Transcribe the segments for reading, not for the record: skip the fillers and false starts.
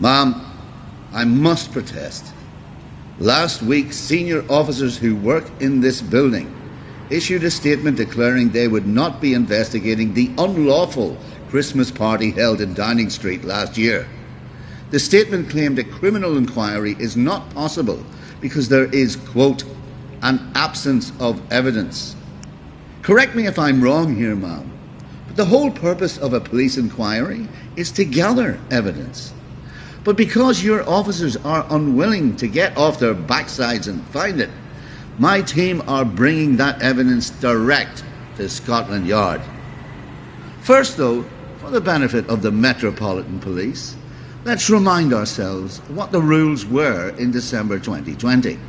Ma'am, I must protest. Last week, senior officers who work in this building issued a statement declaring they would not be investigating the unlawful Christmas party held in Downing Street last year. The statement claimed a criminal inquiry is not possible because there is, quote, an absence of evidence. Correct me if I'm wrong here, ma'am, but the whole purpose of a police inquiry is to gather evidence. But because your officers are unwilling to get off their backsides and find it, my team are bringing that evidence direct to Scotland Yard. First, though, for the benefit of the Metropolitan Police, let's remind ourselves what the rules were in December 2020.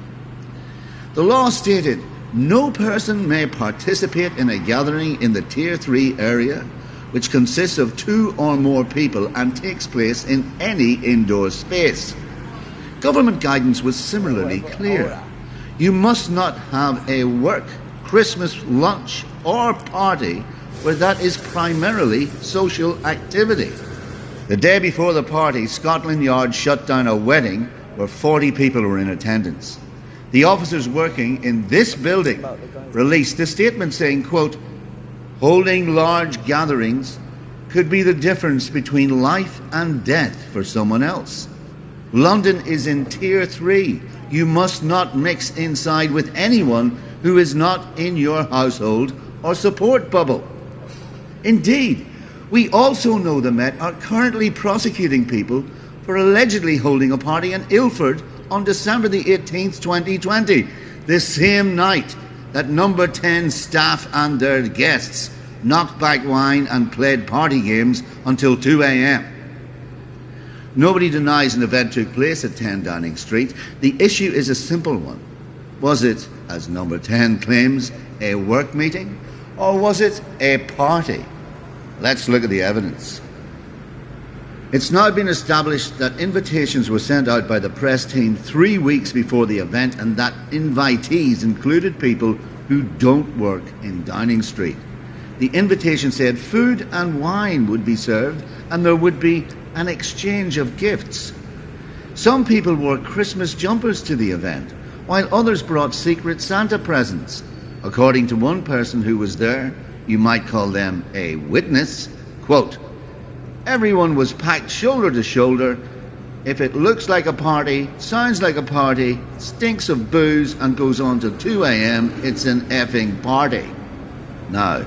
The law stated no person may participate in a gathering in the Tier 3 area which consists of 2 or more people and takes place in any indoor space. Government guidance was similarly clear. You must not have a work, Christmas lunch or party where that is primarily social activity. The day before the party, Scotland Yard shut down a wedding where 40 people were in attendance. The officers working in this building released a statement saying, quote, holding large gatherings could be the difference between life and death for someone else. London is in Tier 3. You must not mix inside with anyone who is not in your household or support bubble. Indeed, we also know the Met are currently prosecuting people for allegedly holding a party in Ilford on December the 18th, 2020, the same night that Number 10 staff and their guests knocked back wine and played party games until 2 a.m. Nobody denies an event took place at 10 Downing Street. The issue is a simple one. Was it, as Number 10 claims, a work meeting, or was it a party? Let's look at the evidence. It's now been established that invitations were sent out by the press team 3 weeks before the event and that invitees included people who don't work in Downing Street. The invitation said food and wine would be served and there would be an exchange of gifts. Some people wore Christmas jumpers to the event, while others brought secret Santa presents. According to one person who was there, you might call them a witness, quote, everyone was packed shoulder to shoulder. If it looks like a party, sounds like a party, stinks of booze and goes on till 2 a.m, it's an effing party. Now,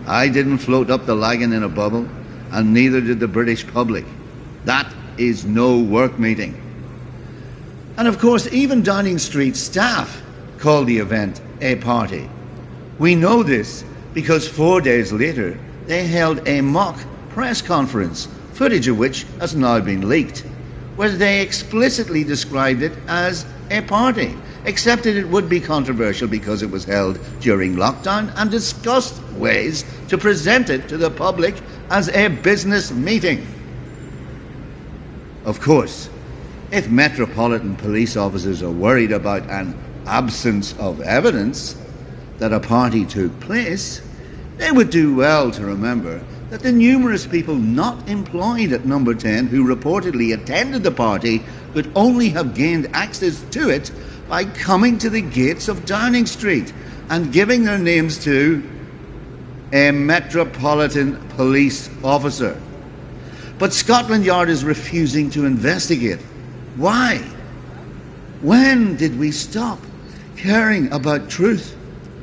I didn't float up the lagan in a bubble, and neither did the British public. That is no work meeting. And of course, even Downing Street staff called the event a party. We know this because 4 days later, they held a mock press conference, footage of which has now been leaked, where they explicitly described it as a party, except that it would be controversial because it was held during lockdown, and discussed ways to present it to the public as a business meeting. Of course, if Metropolitan Police officers are worried about an absence of evidence that a party took place, they would do well to remember that the numerous people not employed at Number 10 who reportedly attended the party could only have gained access to it by coming to the gates of Downing Street and giving their names to a Metropolitan Police officer. But Scotland Yard is refusing to investigate. Why? When did we stop caring about truth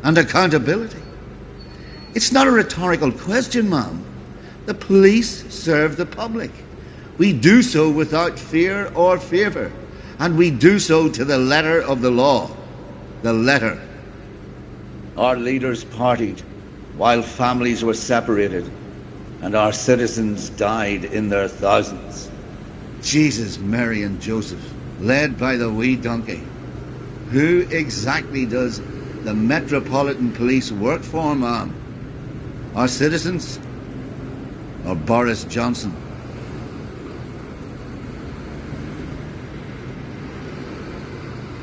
and accountability? It's not a rhetorical question, ma'am. The police serve the public. We do so without fear or favour, and we do so to the letter of the law. The letter. Our leaders partied while families were separated, and our citizens died in their thousands. Jesus, Mary and Joseph, led by the wee donkey. Who exactly does the Metropolitan Police work for, ma'am? Our citizens? Or Boris Johnson?